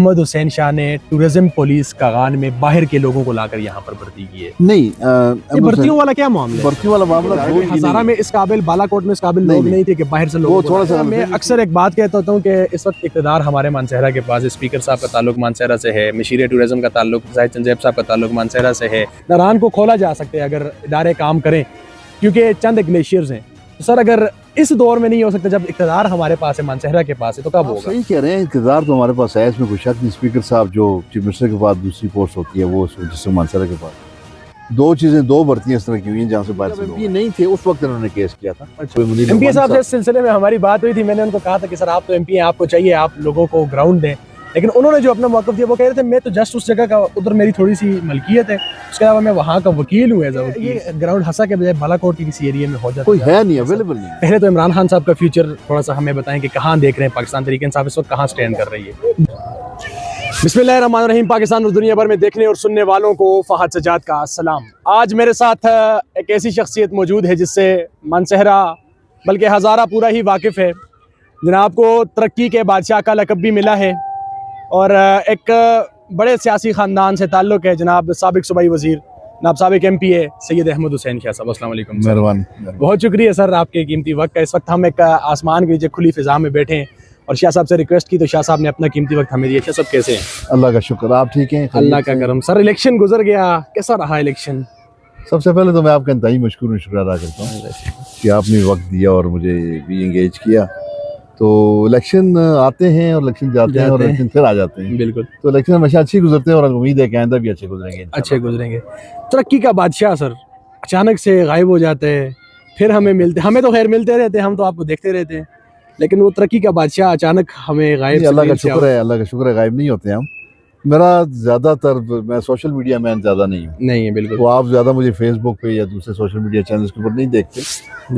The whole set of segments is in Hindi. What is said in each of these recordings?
मोहम्मद हुसैन शाह ने टूरिज्म पुलिस कागान में बाहर के लोगों को लाकर यहाँ पर भर्ती की है। नहीं, ये भर्तियों वाला क्या मामला है? भर्ती वाला मामला हजारा में इस काबिल, बालाकोट में इस काबिल लोग नहीं थे कि बाहर से लोग। थोड़ा सा मैं अक्सर एक बात कहता हूँ कि इस वक्त इक़्तिदार हमारे मानसहरा के पास, स्पीकर साहब का ताल्लुक मानसहरा से है, मशीर टूरिज्म का ताल्लुक जाहिद चंद साहब का ताल्लुक मानसहरा से है। नारान को खोला जा सकता है अगर इदारे काम करें, क्योंकि चंद ग्लेशियर्स हैं। सर अगर इस दौर में नहीं हो सकता जब इक़्तिदार हमारे पास है, मानसहरा के पास है, तो कब होगा? सही कह रहे हैं, इक़्तिदार तो हमारे पास है, इसमें कोई शक नहीं। स्पीकर साहब जो चीफ मिनिस्टर के बाद दूसरी पोस्ट होती है वो डिस्ट्रिक्ट मानसहरा के पास। दो भर्तियां इस तरह की हुई हैं जहाँ से बाहर से एमपी नहीं थे उस वक्त इन्होंने केस किया था। एमपी साहब से इस सिलसिले में हमारी बात हुई थी, मैंने उनको कहा था कि सर आप तो एमपी हैं, आपको चाहिए आप लोगों को ग्राउंड दें, लेकिन उन्होंने जो अपना मौक़िफ़ दिया वो कह रहे थे मैं तो जस्ट उस जगह का, उधर मेरी थोड़ी सी मलकियत है, उसके अलावा मैं वहाँ का वकील हूँ। ये ग्राउंड हंसा के बजाय बालाकोट की किसी एरिया में हो जाता कोई है नहीं, अवेलेबल नहीं। पहले तो इमरान खान साहब का फ्यूचर थोड़ा सा हमें बताएं कि कहाँ देख रहे हैं पाकिस्तान तहरीक इंसाफ इस वक्त कहाँ स्टैंड कर रही है? बिस्मिल्लाहिर्रहमानिर्रहीम। पाकिस्तान और दुनिया भर में देखने और सुनने वालों को फहद सजाद का सलाम। आज मेरे साथ एक ऐसी शख्सियत मौजूद है जिससे मानसहरा बल्कि हज़ारा पूरा ही वाकिफ़ है। जनाब को तरक्की के बादशाह का लक़ब भी मिला है और एक बड़े सियासी ख़ानदान से ताल्लुक़ है। जनाब साबिक़ सूबाई वज़ीर, जनाब साबिक़ एमपी है सैयद अहमद हुसैन शाह साहब, अस्सलाम वालेकुम। मेहरबानी, बहुत शुक्रिया सर आपके कीमती वक्त का। इस वक्त हम एक आसमान के नीचे खुली फ़िज़ा में बैठे हैं और शाह साहब से रिक्वेस्ट की तो शाह साहब ने अपना कीमती वक्त हमें दिया। सब कैसे हैं? अल्लाह का शुक्र, आप ठीक हैं? अल्लाह का करम। सर इलेक्शन गुजर गया, कैसा रहा इलेक्शन? सबसे पहले तो मैं आपका इंतहाई मशकूर शुक्र अदा करता हूँ कि आपने वक्त दिया और मुझे भी इंगेज किया। तो इलेक्शन आते हैं और इलेक्शन जाते हैं और इलेक्शन फिर आ जाते हैं। बिल्कुल। तो इलेक्शन हमेशा अच्छी गुजरते हैं और उम्मीद है कि आइंदा भी अच्छे गुजरेंगे। अच्छे गुजरेंगे। तरक्की का बादशाह सर अचानक से गायब हो जाते हैं, फिर हमें मिलते, हमें तो खैर मिलते रहते हैं, हम तो आपको देखते रहते हैं, लेकिन वो तरक्की का बादशाह अचानक हमें गायब। अल्लाह का शुक्र है, अल्लाह का शुक्र है, गायब नहीं होते हम। मेरा ज़्यादातर, मैं सोशल मीडिया मैन ज़्यादा नहीं हूँ। नहीं है बिल्कुल। वो आप ज़्यादा मुझे फेसबुक पे या दूसरे सोशल मीडिया चैनल्स के ऊपर नहीं देखते।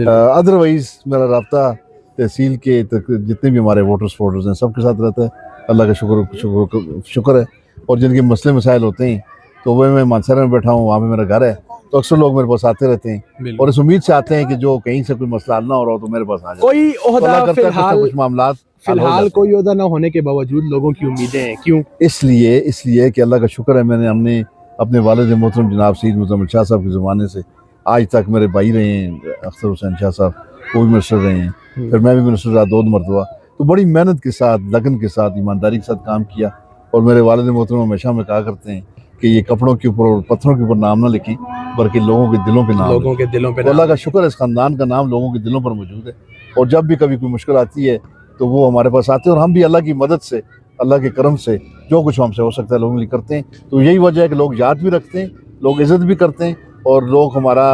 अदरवाइज़ मेरा रब्ता तहसील के जितने भी हमारे वोटर्स हैं सबके साथ रहता है। अल्लाह का शुक्र है। और जिनके मसले मसाइल होते हैं तो वह, मैं मानसहरा में बैठा हूँ, वहाँ पे मेरा घर है, तो अक्सर लोग मेरे पास आते रहते हैं और इस उम्मीद से आते हैं कि जो कहीं से कोई मसला हल ना हो रहा हो तो मेरे पास आ जाए। कोई ओहदा फिलहाल कोई ओहदा ना होने के बावजूद लोगों की उम्मीदें हैं, क्यों? इसलिए कि अल्लाह का शुक्र है, हमने अपने वालिद मोहतरम जनाब सईद मुज़म्मिल शाह साहब के ज़माने से आज तक मेरे भाई रहे हैं अख्तर हुसैन शाह साहब, वो भी मिनिस्टर रहे हैं, फिर मैं भी मिनिस्टर रहा 2 मरतबा। तो बड़ी मेहनत के साथ, लगन के साथ, ईमानदारी के साथ काम किया। और मेरे वालिद मोहतरम हमेशा हमें कहा करते हैं कि ये कपड़ों के ऊपर और पत्थरों के ऊपर नाम ना लिखें, बल्कि लोगों के दिलों पे नाम। लोगों के दिलों पे। अल्लाह का शुक्र है, इस खानदान का नाम लोगों के दिलों पर मौजूद है और जब भी कभी कोई मुश्किल आती है तो वो हमारे पास आते हैं और हम भी अल्लाह की मदद से, अल्लाह के करम से जो कुछ हमसे हो सकता है लोगों के लिए करते हैं। तो यही वजह है कि लोग याद भी रखते हैं, लोग इज़्ज़त भी करते हैं और लोग हमारा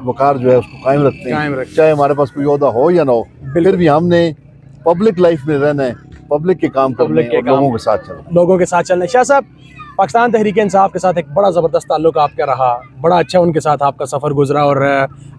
वकार जो है उसको कायम रखते हैं, चाहे हमारे पास कोई ओहदा हो या ना हो। फिर भी हमने पब्लिक लाइफ में रहना है, पब्लिक के काम करने और लोगों के साथ चलना। शाह साहब, पाकिस्तान तहरीक इंसाफ के साथ एक बड़ा ज़बरदस्त ताल्लुक आपका रहा, बड़ा अच्छा उनके साथ आपका सफ़र गुजरा और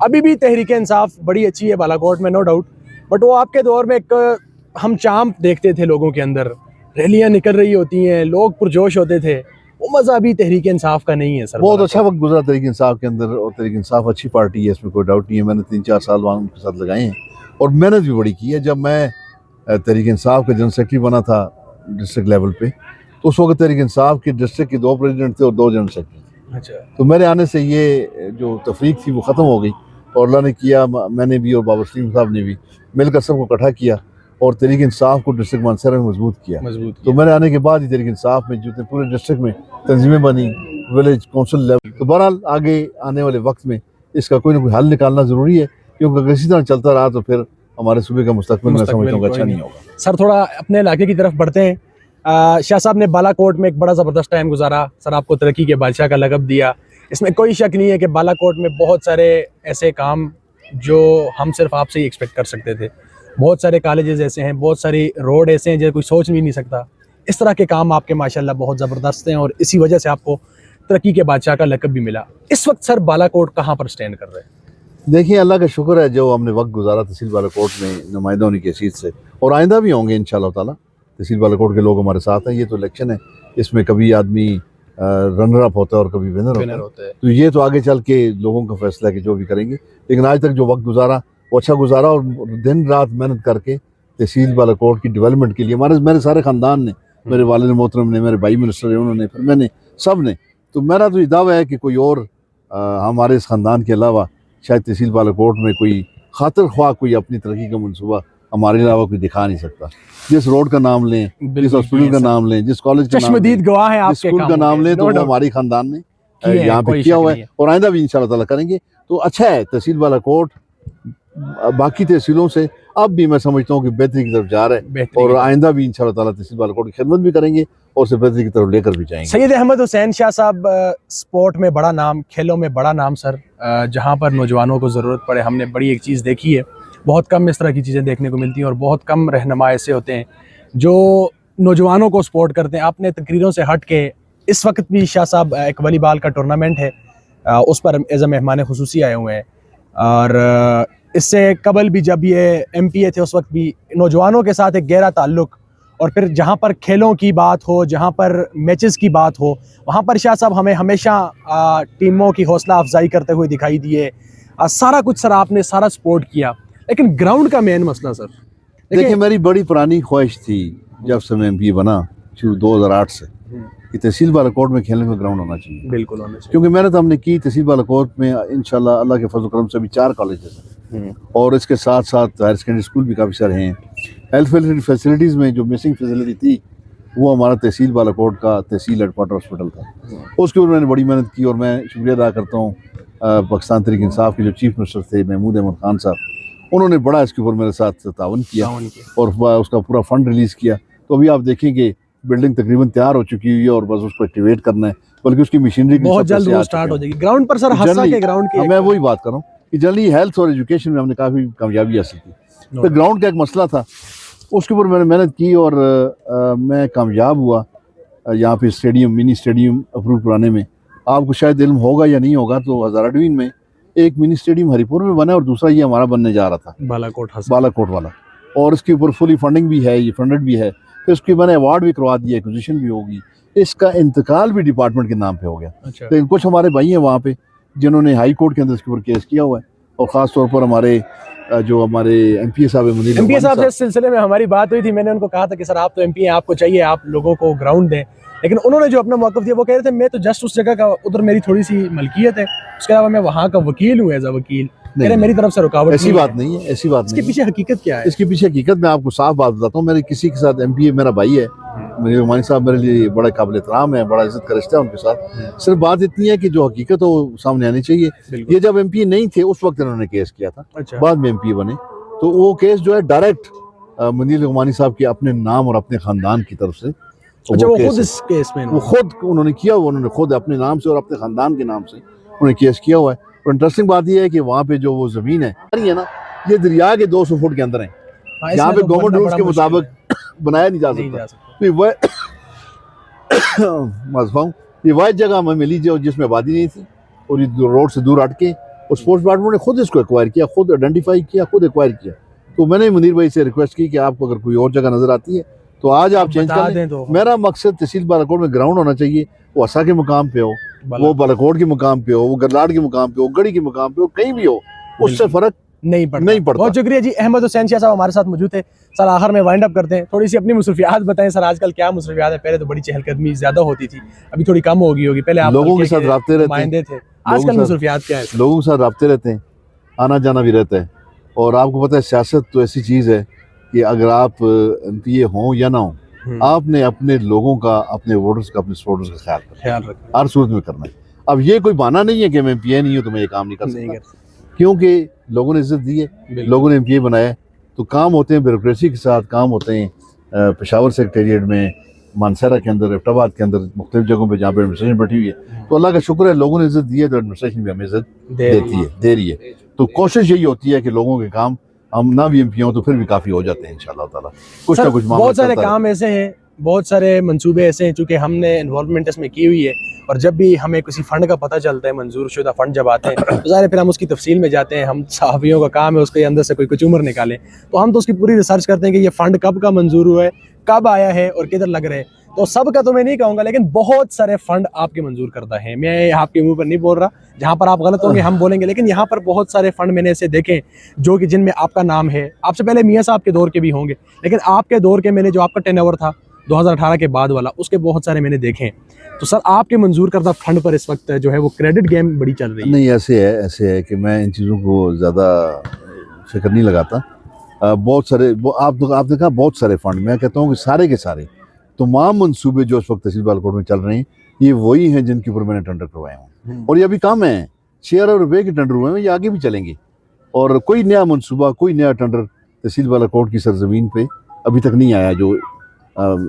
अभी भी तहरीक इंसाफ बड़ी अच्छी है बालाकोट में, नो डाउट। बट वो आपके दौर में एक हम चांप देखते थे लोगों के अंदर, रैलियाँ निकल रही होती हैं, लोग पुरजोश होते थे, वो मज़ा अभी तहरीक इंसाफ का नहीं है सर। बहुत अच्छा वक्त गुजरा तहरीक इंसाफ के अंदर और तहरीक इंसाफ अच्छी पार्टी है, इसमें कोई डाउट नहीं है। मैंने 3-4 साल वहाँ उनके साथ लगाए हैं और मेहनत भी बड़ी की है। जब मैं तहरीक इंसाफ का जनरल सेक्रेटरी बना था डिस्ट्रिक्ट लेवल पे, तो उस वक्त तहरीक इंसाफ के डिस्ट्रिक्ट के 2 प्रेसिडेंट थे और 2 जनरल सेक्रेटरी। अच्छा। तो मेरे आने से ये जो तफरीक थी वो ख़त्म हो गई और अल्लाह ने किया, मैंने भी और बाबर सलीम साहब ने भी मिलकर सबको इकट्ठा किया और तहरीक इंसाफ को डिस्ट्रिक्ट मानसहरा में मजबूत किया। तो मेरे आने के बाद ही तहरीक इंसाफ में जो पूरे डिस्ट्रिक्ट में तंजीमें बनी, विलेज काउंसिल लेवल। तो बहरहाल आगे आने वाले वक्त में इसका कोई ना कोई हल निकालना ज़रूरी है, क्योंकि अगर इसी तरह चलता रहा तो फिर हमारे सूबे का मुस्तकबिल मैं समझता हूँ अच्छा नहीं होगा। सर थोड़ा अपने इलाके की तरफ बढ़ते हैं। शाह साहब ने बालाकोट में एक बड़ा ज़बरदस्त टाइम गुजारा, सर आपको तरक्की के बादशाह का लक़ब दिया। इसमें कोई शक नहीं है कि बालाकोट में बहुत सारे ऐसे काम जो हम सिर्फ आपसे ही एक्सपेक्ट कर सकते थे, बहुत सारे कॉलेजेस ऐसे हैं, बहुत सारी रोड ऐसे हैं जो कोई सोच भी नहीं सकता। इस तरह के काम आपके माशाल्लाह बहुत ज़बरदस्त हैं और इसी वजह से आपको तरक्की के बादशाह का लक़ब भी मिला। इस वक्त सर बालाकोट कहाँ पर स्टैंड कर रहे हैं? देखिए, अल्लाह का शुक्र है जो हमने वक्त गुजारा तहसील बालाकोट में नुमाइंदा होने की हैसियत से, और आइंदा भी होंगे इंशाअल्लाह ताला। तहसील बालाकोट के लोग हमारे साथ हैं। ये तो इलेक्शन है, इसमें कभी आदमी रनर अप होता है और कभी विनर होता है। तो ये तो आगे चल के लोगों का फैसला है कि जो भी करेंगे, लेकिन आज तक जो वक्त गुजारा वो अच्छा गुजारा और दिन रात मेहनत करके तहसील बालाकोट की डेवलपमेंट के लिए मेरे सारे ख़ानदान ने मेरे वालिद मोहतरम ने, मेरे भाई मिनिस्टर हैं उन्होंने, फिर मैंने, सब ने। तो मेरा तो ये दावा है कि कोई और हमारे इस ख़ानदान के अलावा शायद तहसील बालाकोट में कोई खातिर ख्वाह कोई अपनी तरक्की का मनसूबा हमारे अलावा कोई दिखा नहीं सकता। जिस रोड का नाम लें, जिस हॉस्पिटल का नाम लें, जिस कॉलेज का नाम लें, गवाह है जिस स्कूल का नाम लें, तो वो हमारे ख़ानदान ने यहाँ पे किया हुआ है और आइंदा भी इंशाल्लाह ताला करेंगे। तो अच्छा है, तहसील बालाकोट बाकी तहसीलों से अब भी मैं समझता हूँ कि बेहतरी की तरफ जा रहा है और आइंदा भी इंशाल्लाह ताला तहसील बालाकोट की खिदमत भी करेंगे और उसे बेहतरी की तरफ लेकर भी जाएंगे। सैयद अहमद हुसैन शाह साहब, स्पोर्ट में बड़ा नाम, खेलों में बड़ा नाम सर, जहाँ पर नौजवानों को ज़रूरत पड़े हमने बड़ी एक चीज़ देखी है, बहुत कम इस तरह की चीज़ें देखने को मिलती हैं और बहुत कम रहनुमा ऐसे होते हैं जो नौजवानों को सपोर्ट करते हैं। आपने तकरीरों से हट के इस वक्त भी शाह साहब एक वॉलीबॉल का टूर्नामेंट है, उस पर एज़ अ मेहमान खुसूसी आए हुए हैं और इससे कबल भी जब ये MPA थे उस वक्त भी नौजवानों के साथ एक गहरा ताल्लुक़, और फिर जहाँ पर खेलों की बात हो, जहाँ पर मैचेस की बात हो, वहाँ पर शाह साहब हमें हमेशा टीमों की हौसला अफजाई करते हुए दिखाई दिए। सारा कुछ सर आपने सारा सपोर्ट किया, लेकिन ग्राउंड का मेन मसला सर देखिए, मेरी बड़ी पुरानी ख्वाहिश थी जब से मैं MPA बना शुरू 2008 से कि तहसील बालाकोट में खेलने का ग्राउंड होना चाहिए। बिल्कुल होना चाहिए, क्योंकि मेहनत हमने की। तहसील बालाकोट में इंशाल्लाह अल्लाह के फजल करम से भी 4 कॉलेजेस हैं और इसके साथ साथ हायर सेकेंडरी स्कूल भी काफ़ी सारे हैं। हेल्थ फैसिलिटीज़ में जो मिसिंग फैसिलिटी थी वो हमारा तहसील बालाकोट का तहसील हेडक्वार्टर हॉस्पिटल था। उसके ऊपर मैंने बड़ी मेहनत की और मैं शुक्रिया अदा करता हूँ पाकिस्तान तहरीक इंसाफ के जो चीफ मिनिस्टर थे महमूद अहमद खान साहब, उन्होंने बड़ा इसके ऊपर मेरे साथ तावन किया और उसका पूरा फंड रिलीज़ किया। तो अभी आप देखेंगे बिल्डिंग तकरीबन तैयार हो चुकी हुई है और बस उसको एक्टिवेट करना है, बल्कि उसकी मशीनरी बहुत जल्द वो स्टार्ट हो जाएगी। ग्राउंड पर सर हंसा के ग्राउंड की मैं वही बात कर रहा हूँ कि जनरली हेल्थ और एजुकेशन में हमने काफ़ी कामयाबी हासिल की। तो ग्राउंड का एक मसला था, उसके ऊपर मैंने मेहनत की और मैं कामयाब हुआ। यहाँ पे स्टेडियम, मिनी स्टेडियम अप्रूव कराने में आपको शायद इल्म होगा या नहीं होगा, तो हज़ारा डिवीज़न में एक मिनी स्टेडियम हरिपुर में बना और दूसरा ये हमारा बनने जा रहा था बालाकोट वाला, और इसके ऊपर फुली फंडिंग भी है, ये फंडेड भी है। फिर उसके मैंने अवार्ड भी करवा दिया, एक्विजिशन भी होगी, इसका इंतकाल भी डिपार्टमेंट के नाम पे हो गया। अच्छा। लेकिन कुछ हमारे भाई हैं वहाँ पे जिन्होंने हाई कोर्ट के अंदर इसके ऊपर केस किया हुआ है और ख़ास तौर पर हमारे जो हमारे MPA साहब है, MPA साहब से इस सिलसिले में हमारी बात हुई थी। मैंने उनको कहा था कि सर आप तो MPA हैं, आपको चाहिए आप लोगों को ग्राउंड दें, लेकिन उन्होंने जो अपना मौक़िफ़ दिया वो कह रहे थे मैं तो जस्ट उस जगह का, उधर मेरी थोड़ी सी मलकियत है, उसके अलावा मैं वहाँ का वकील हूँ, एज अ वकील मेरी तरफ से रुकावट ऐसी बात नहीं है, ऐसी बात नहीं। इसके पीछे हकीकत क्या है? इसके पीछे हकीकत मैं आपको साफ बात बताता हूँ। मेरे किसी के साथ MPA मेरा भाई है, मुनीर उस्मानी साहब मेरे लिए बड़ा काबिल एहतराम है, बड़ा इज्जत का रिश्ता है उनके साथ। सिर्फ बात इतनी है कि जो हकीकत हो वो सामने आनी चाहिए। ये जब MPA नहीं थे उस वक्त इन्होंने केस किया था। अच्छा। बाद में MPA बने तो वो केस जो है डायरेक्ट मुनीर उस्मानी साहब के अपने नाम और अपने खानदान की तरफ से वो खुद उन्होंने किया हुआ, उन्होंने खुद अपने नाम से और अपने खानदान के नाम से उन्होंने केस किया हुआ है। और इंटरेस्टिंग बात यह है कि वहाँ पे जो वो ज़मीन है ना, ये दरिया के 200 फुट के अंदर है। यहाँ पे गवर्नमेंट रूल्स के मुताबिक बनाया नहीं जा सकता। तो ये वह जगह हमें मिली जो जिसमें आबादी नहीं थी और ये रोड से दूर हट के, और स्पोर्ट्स डिपार्टमेंट ने खुद इसको एक्वायर किया, खुद आइडेंटिफाई किया, खुद एक्वायर किया। तो मैंने मुनीर भाई से रिक्वेस्ट की कि आपको अगर कोई और जगह नजर आती है तो आज आप चेंज कर दें। तो मेरा मकसद तहसील बालाकोट में ग्राउंड होना चाहिए, वो असा के मुकाम पे हो, वो बालाकोट के मुकाम पे हो, वो गरलाड़ के मुकाम पे हो, गढ़ी के मुकाम पे हो, कहीं भी हो, उससे फर्क नहीं पड़ता। बहुत शुक्रिया जी। अहमद हुसैन शाह साहब हमारे साथ मौजूद थे। सर आखिर में वाइंड अप करते हैं, थोड़ी सी अपनी मुसरफियात बताएं सर, आजकल क्या मुसरफियात है? पहले तो बड़ी चहलकदमी ज्यादा होती थी, अभी थोड़ी कम हो गई होगी। पहले आप लोगों के साथ राब्ते रहते थे, आजकल मुसरफियात क्या है? लोगों के साथ राब्ते रहते हैं, आना जाना भी रहता है। और आपको पता है सियासत तो ऐसी चीज़ है कि अगर आप MPA हों या ना हो, आपने अपने लोगों का, अपने वोटर्स का, अपने सपोर्टर्स का ख्याल रखना, हर सूरत में करना है। अब ये कोई बहाना नहीं है कि मैं MPA नहीं हूँ तो मैं ये काम नहीं कर सकता, क्योंकि लोगों ने इज्जत दी है, लोगों ने MPA बनाया। तो काम होते हैं ब्यूरोक्रेसी के साथ, काम होते हैं पेशावर सेक्रेटेरिएट में, मानसरा के अंदर, एबटाबाद के अंदर, मुख्तलिफ जगहों पे जहाँ पे एडमिनिस्ट्रेशन बैठी हुई है। तो अल्लाह का शुक्र है लोगों ने इज्जत दी है, तो एडमिनिस्ट्रेशन भी हमें इज्जत दे रही है। तो कोशिश यही होती है कि लोगों के काम हम ना भी MPA हों तो फिर भी काफ़ी हो जाते हैं इंशाअल्लाह ताला। कुछ ना कुछ बहुत सारे काम ऐसे हैं, बहुत सारे मंसूबे ऐसे हैं, चूँकि हमने इन्वॉल्वमेंट इसमें की हुई है, और जब भी हमें किसी फ़ंड का पता चलता है, मंजूर शुदा फ़ंड जब आते हैं तो ज़ाहिर फिर हम उसकी तफसील में जाते हैं। हम सहाफ़ियों का काम है उसके अंदर से कोई कचूमर निकालें, तो हम तो उसकी पूरी रिसर्च करते हैं कि ये फ़ंड कब का मंजूर हुआ है, कब आया है और किधर लग रहे हैं। तो सब का तो मैं नहीं कहूँगा, लेकिन बहुत सारे फ़ंड आपके मंजूर करता है। मैं आपके मुंह पर नहीं बोल रहा, जहाँ पर आप गलत होंगे हम बोलेंगे, लेकिन यहाँ पर बहुत सारे फ़ंड मैंने ऐसे देखे जो कि जिनमें आपका नाम है। आपसे पहले मियाँ साहब के दौर के भी होंगे, लेकिन आपके दौर के मैंने जो आपका टर्नओवर था 2018 के बाद वाला, उसके बहुत सारे मैंने देखे हैं। तो सर आपके मंजूर करदा फंड पर इस वक्त जो है वो क्रेडिट गेम बड़ी चल रही है। नहीं, ऐसे है कि मैं इन चीज़ों को ज़्यादा फिक्र नहीं लगाता। बहुत सारे आपने कहा बहुत सारे फंड, मैं कहता हूँ कि सारे के सारे तमाम मंसूबे जो इस वक्त तहसील बालाकोट में चल रहे हैं, ये वही हैं जिनके ऊपर मैंने टेंडर करवाए हैं। और ये अभी कम है, 6 अरब रुपए के टेंडर हुए हैं, ये आगे भी चलेंगे। और कोई नया मंसूबा, कोई नया टेंडर तहसील बालाकोट की सरजमीन पे अभी तक नहीं आया जो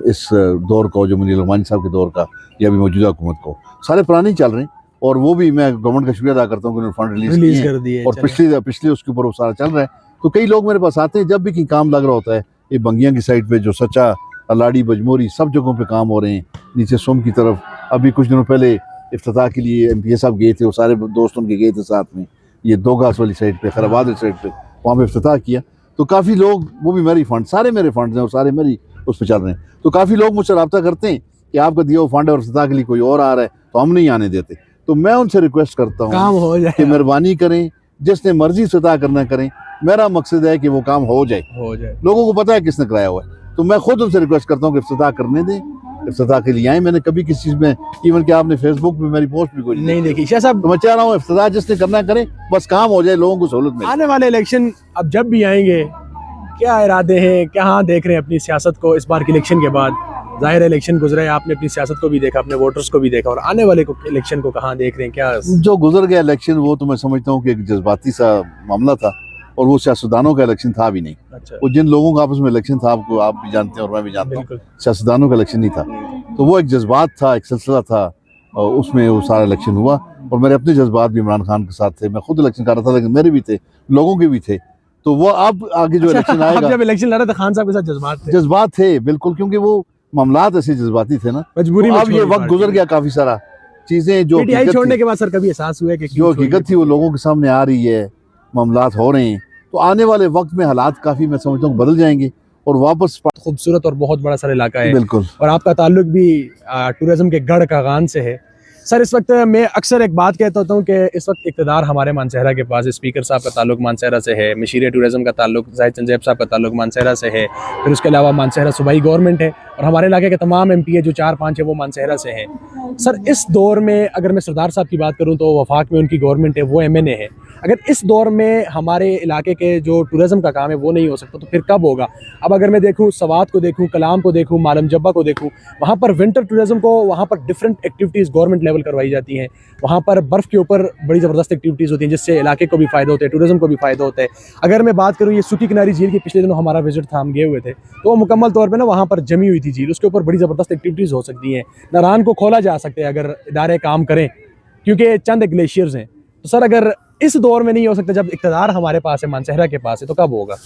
इस दौर का, जो मुनीर रहमानी साहब के दौर का या अभी मौजूदा हुकूमत को, सारे पुराने ही चल रहे हैं। और वो भी मैं गवर्नमेंट का शुक्रिया अदा करता हूँ कि उन्होंने फंड रिलीज कर दिए और पिछले उसके ऊपर वो सारा चल रहा है। तो कई लोग मेरे पास आते हैं जब भी कहीं काम लग रहा होता है, ये बंगिया की साइड पे जो सच्चा, अलाड़ी, बजमोरी, सब जगहों पे काम हो रहे हैं। नीचे सोम की तरफ अभी कुछ दिनों पहले इफ्तिताह के लिए MPA साहब गए थे, वो सारे दोस्त उनके गए थे साथ में, ये दो घास वाली साइड पे, खैराबाद साइड पे, वहाँ पे इफ्तिताह किया। तो काफ़ी लोग, वो भी मेरी फंड, सारे मेरे फंड हैं और सारे मेरी उस पर चल रहे हैं। तो काफ़ी लोग मुझसे रब्ता करते हैं कि आपका दिया हुआ फंड है और इफ्तिताह के लिए कोई और आ रहा है तो हम नहीं आने देते। तो मैं उनसे रिक्वेस्ट करता हूँ काम हो जाए कि मेहरबानी करें, जिसने मर्जी इफ्तिताह करना करें। मेरा मकसद है कि वो काम हो जाए। लोगों को पता है किसने कराया हुआ है। तो मैं खुद उनसे रिक्वेस्ट करता हूँ कि इफ्तिताह करने दें, इफ्तिताह के लिए आए। मैंने कभी किसी चीज़ में, इवन कि आपने फेसबुक पे मेरी पोस्ट भी कोई नहीं देखी शाह साहब। तो मैं चाह रहा हूँ इफ्तिताह जिसने करना करें, बस काम हो जाए, लोगों को सहूलत मिले। आने वाले इलेक्शन अब जब भी आएंगे, क्या इरादे हैं, कहाँ देख रहे हैं अपनी सियासत को इस बार के इलेक्शन के बाद? जाहिर है इलेक्शन गुजरा है, आपने अपनी सियासत को भी देखा, अपने वोटर्स को भी देखा, और आने वाले इलेक्शन को कहाँ देख रहे हैं? क्या जो गुजर गया इलेक्शन, वो तो मैं समझता हूँ कि एक जज्बाती सा मामला था और वो सियासतदानों का इलेक्शन था भी नहीं। अच्छा। वो जिन लोगों का आपस में इलेक्शन था, आपको आप भी जानते हैं और मैं भी जानता हूँ, सियासतदानों का इलेक्शन नहीं था। तो वो एक जज्बात था, एक सिलसिला था, और उसमें वो सारा इलेक्शन हुआ। और मेरे अपने जज्बात भी इमरान खान के साथ थे, मैं खुद इलेक्शन कर रहा था, लेकिन मेरे भी थे, लोगों के भी थे। तो वो अब आगे जो इलेक्शन आएगा, जब इलेक्शन लड़ रहे थे खान साहब के साथ जज्बात थे बिल्कुल, क्योंकि वो मामलात ऐसे जज्बाती थे ना, मजबूरी में। अब ये वक्त गुजर गया, काफी सारा चीजें जो छोड़ने के बाद सर कभी एहसास हुआ कि जो हकीकत थी वो लोगों के सामने आ रही है, मामलात हो रहे हैं। तो आने वाले वक्त में हालात काफी, मैं समझता हूँ, बदल जाएंगे और वापस। खूबसूरत और बहुत बड़ा सारा इलाका है बिल्कुल, और आपका ताल्लुक भी टूरिज्म के गढ़ कागान से है। सर इस वक्त मैं अक्सर एक बात कहता होता हूँ कि इस वक्त इक़्तिदार हमारे मानसहरा के पास है। स्पीकर साहब का ताल्लुक मानसहरा से है, मशीर टूरिज्म का ताल्लुक जाहिद चंदेब साहब का ताल्लुक मानसहरा से है, फिर उसके अलावा मानसहरा सूबाई गवर्नमेंट है और हमारे इलाके के तमाम MPA जो 4-5 है वो मानसहरा से हैं। सर इस दौर में अगर मैं सरदार साहब की बात करूँ तो वफाक में उनकी गवर्नमेंट है, वो MNA है। अगर इस दौर में हमारे इलाके के जो टूरिज़्म का काम है वो नहीं हो सकता तो फिर कब होगा? अब अगर मैं देखूँ सवात को देखूँ, कलाम को देखूँ, मालम जब्बा को देखूँ, वहाँ पर विंटर टूरिज़्म को, वहाँ पर डिफरेंट एक्टिविटीज़ गवर्नमेंट लेवल करवाई जाती हैं। वहाँ पर बर्फ़ के ऊपर बड़ी ज़बरदस्त एक्टिविटीज़ होती हैं जिससे इलाके को भी फ़ायदा होता है, टूरिज़्म को भी फ़ायदा होता है। अगर मैं बात करूँ ये सुकी किनारी झील की, पिछले दिनों हमारा विजिट था, हम गए हुए थे, तो वो मुकम्मल तौर पर ना वहाँ पर जमी हुई थी झील, उसके ऊपर बड़ी ज़बरदस्त एक्टिविटीज़ हो सकती हैं। नारान को खोला जा सकता है अगर इदारे काम करें, क्योंकि चंद ग्लेशियर्स हैं। तो सर अगर इस दौर में नहीं हो सकता, जब इक़्तिदार हमारे पास है, मानसहरा के पास है, तो कब होगा?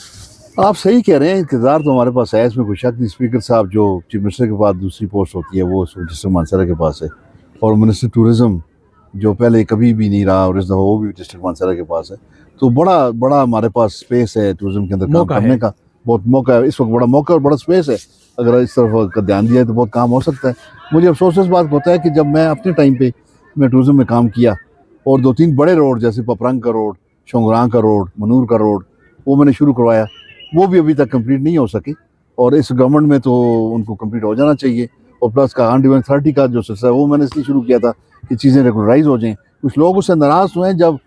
आप सही कह रहे हैं, इक़्तिदार तो हमारे पास है, इसमें कोई शक नहीं। स्पीकर साहब जो चीफ मिनिस्टर के बाद दूसरी पोस्ट होती है वो डिस्ट्रिक्ट मानसहरा के पास है, और मिनिस्टर टूरिज़म जो पहले कभी भी नहीं रहा और इस दफ़ा वो भी डिस्ट्रिक्ट मानसहरा के पास है। तो बड़ा हमारे पास स्पेस है टूरिज़म के अंदर काम करने का, बहुत मौका है इस वक्त, बड़ा मौका और बड़ा स्पेस है। अगर इस तरफ का ध्यान दिया तो बहुत काम हो सकता है। मुझे अफसोस इस बात होता है कि जब मैं अपने टाइम पे मैं टूरिज़म में काम किया और 2-3 बड़े रोड जैसे पपरंग का रोड, शोंगरां का रोड, मनूर का रोड, वो मैंने शुरू करवाया, वो भी अभी तक कंप्लीट नहीं हो सके। और इस गवर्नमेंट में तो उनको कंप्लीट हो जाना चाहिए। और प्लस का डिवीजन 30 का जो सिलसिला है वो मैंने इसलिए शुरू किया था कि चीज़ें रेगुलराइज हो जाएँ। कुछ लोग उससे नाराज़ हुए हैं, जब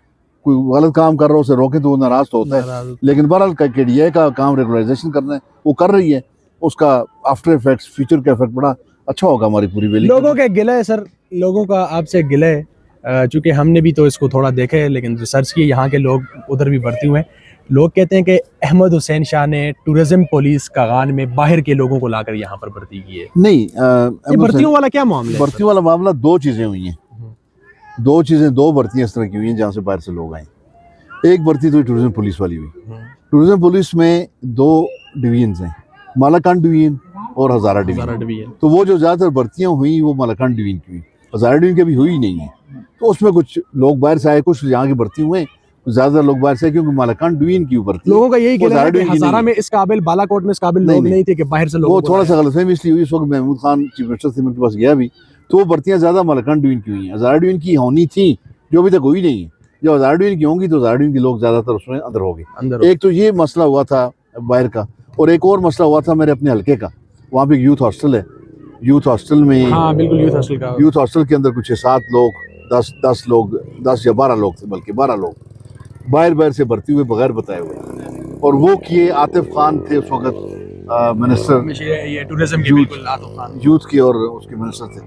कोई गलत काम कर रहा हो उसे रोके तो वो नाराज़ तो होता है, लेकिन बहरहाल KDA का काम रेगुलराइजेशन करना है, वो कर रही है। उसका आफ्टर इफेक्ट्स, फ्यूचर का इफेक्ट बड़ा अच्छा होगा हमारी पूरी वैली। लोगों के गिला है सर, लोगों का आपसे गिला है, चूँकि हमने भी तो इसको थोड़ा देखा है, लेकिन रिसर्च की, यहाँ के लोग उधर भी भर्ती हुए हैं। लोग कहते हैं कि अहमद हुसैन शाह ने टूरिज्म पुलिस कागान में बाहर के लोगों को लाकर यहाँ पर भर्ती की है। नहीं, ये भर्तियों वाला क्या मामला है? भर्ती वाला मामला 2 चीज़ें हुई हैं, 2 भर्तियाँ इस तरह की हुई हैं जहाँ से बाहर से लोग आए। एक भर्ती तो टूरिज्म पुलिस वाली हुई। टूरिज्म पुलिस में 2 डिवीजन हैं, मालाकान डिवीजन और हज़ारा डिवीजन। तो वो जो ज़्यादातर भर्तियाँ हुई वो मालाकान डिवीजन की हुई, हज़ारा डिवीजन की अभी हुई नहीं है। तो उसमें कुछ लोग बाहर से आए, कुछ यहाँ की भर्ती हुए, ज्यादातर लोग बाहर से, क्योंकि मालाकान डिवीजन की ऊपर लोगों का यही कहना है कि हज़ारा में इस काबिल, बालाकोट में इस काबिल लोग नहीं थे कि बाहर से लोग। वो थोड़ा सा गलतफहमी इसलिए हुई, इस वक्त महमूद खान चीफ मिनिस्टर से उनके पास गया भी, तो वो भर्तियाँ ज्यादा मालाकान डिवीजन की हुई हैं। हज़ारा डिवीजन की होनी थी जो अभी तक हुई नहीं है। जब हज़ारा डिवीजन की होंगी तो हज़ारा डिवीजन के लोग ज्यादातर उसमें अंदर हो गए। एक तो ये मसला हुआ था बाहर का, और एक और मसला हुआ था मेरे अपने हल्के का। वहाँ पे यूथ हॉस्टल है। यूथ हॉस्टल में, हाँ बिल्कुल, यूथ हॉस्टल का। यूथ हॉस्टल के अंदर कुछ 7 लोग, 10 लोग, 10 या 12 लोग थे, बल्कि 12 लोग बाहर से भर्ती हुए बगैर बताए हुए। और वो किए आतिफ खान थे उस वक्त मिनिस्टर, ये टूरिज्म के बिल्कुल आतिफ खान यूथ के और उसके मिनिस्टर थे।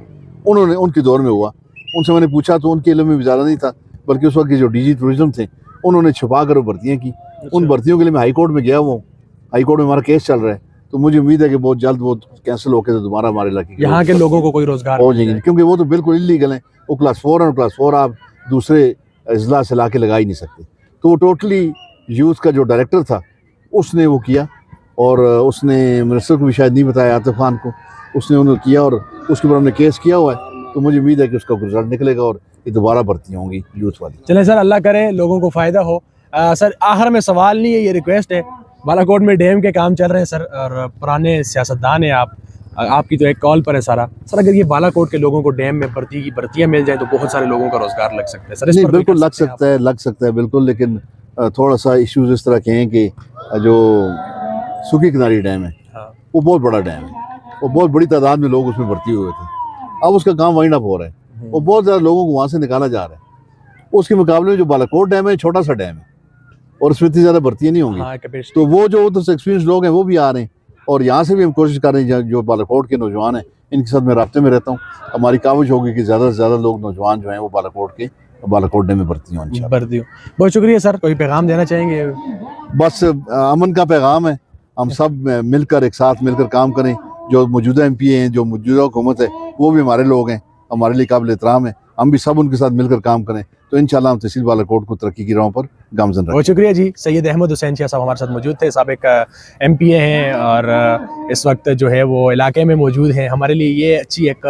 उन्होंने, उनके दौर में हुआ। उनसे मैंने पूछा तो उनके इल्म में भी ज़्यादा नहीं था, बल्कि उस वक्त के जो डीजी टूरिज्म थे उन्होंने छुपा कर वो भर्तियाँ की। उन भर्तियों के लिए मैं हाई कोर्ट में गया हुआ हूँ। हाई कोर्ट में हमारा केस चल रहा है, तो मुझे उम्मीद है कि बहुत जल्द वो कैंसिल होकर तो दोबारा हमारे इलाके यहाँ के लोगों को कोई रोजगार हो जाएंगे, क्योंकि वो तो बिल्कुल इलीगल है। वो क्लास 4 और क्लास 4 आप दूसरे अजला से ला के लगा ही नहीं सकते। तो वो टोटली यूथ का जो डायरेक्टर था उसने वो किया, और उसने मिनिस्टर को भी शायद नहीं बताया, आतिफ खान को, उसने उन्होंने किया और उसके ऊपर हमने केस किया हुआ है। तो मुझे उम्मीद है कि उसका रिजल्ट निकलेगा और ये दोबारा भर्तियाँ होंगी यूथ वाली। चले सर, अल्लाह करे लोगों को फ़ायदा हो। सर आखिर में सवाल नहीं है, ये रिक्वेस्ट है, बालाकोट में डैम के काम चल रहे हैं सर, और पुराने सियासतदान हैं आप, आपकी तो एक कॉल पर है सारा सर। अगर ये बालाकोट के लोगों को डैम में भर्तियाँ मिल जाए तो बहुत सारे लोगों का रोजगार लग सकता है सर। नहीं, बिल्कुल लग सकता है बिल्कुल, लेकिन थोड़ा सा इश्यूज इस तरह के हैं कि जो सूखी किनारी डैम है, हाँ। वो बहुत बड़ा डैम है, वो बहुत बड़ी तादाद में लोग उसमें भर्ती हुए थे। अब उसका काम वाइंड अप हो रहा है, वो बहुत ज़्यादा लोगों को वहाँ से निकाला जा रहा है। उसके मुकाबले में जो बालाकोट डैम है छोटा सा डैम है और उसमें इतनी ज़्यादा भर्तियाँ नहीं होंगी। हाँ, तो वो जो उधर से एक्सपीरियंस लोग हैं वो भी आ रहे हैं, और यहाँ से भी हम कोशिश कर रहे हैं, जो बालाकोट के नौजवान हैं इनके साथ मैं राब्ते में रहता हूँ। हमारी काविश होगी कि ज़्यादा से ज़्यादा लोग नौजवान जो हैं वो बालाकोट डैम में भर्ती हों। बहुत शुक्रिया सर। कोई पैगाम देना चाहेंगे? बस अमन का पैगाम है, हम सब मिलकर एक साथ मिलकर काम करें। जो मौजूदा MP हैं, जो मौजूदा हुकूमत है, वो भी हमारे लोग हैं, हमारे लिए काबिल एहतराम है। हम भी सब उनके साथ मिलकर काम करें तो इंशाल्लाह हम तहसील बालाकोट को तरक्की की राहों पर गामजन रखें। बहुत शुक्रिया जी। सैयद अहमद हुसैन शाह साहब हमारे साथ मौजूद थे, साबिक MP हैं और इस वक्त जो है वो इलाके में मौजूद हैं। हमारे लिए ये अच्छी एक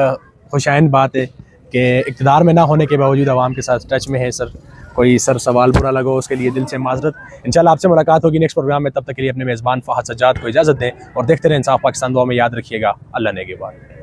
खुशाइन बात है कि इक़्तिदार में ना होने के बावजूद आवाम के साथ टच में है सर। कोई सर सवाल बुरा लगा उसके लिए दिल से माजरत। इंशाल्लाह आपसे मुलाकात होगी नेक्स्ट प्रोग्राम में। तब तक के लिए अपने मेज़बान फ़हद सज्जाद को इजाज़त दें और देखते रहें इंसाफ पाकिस्तान। दुआ में याद रखिएगा। अल्लाह नेगहबान।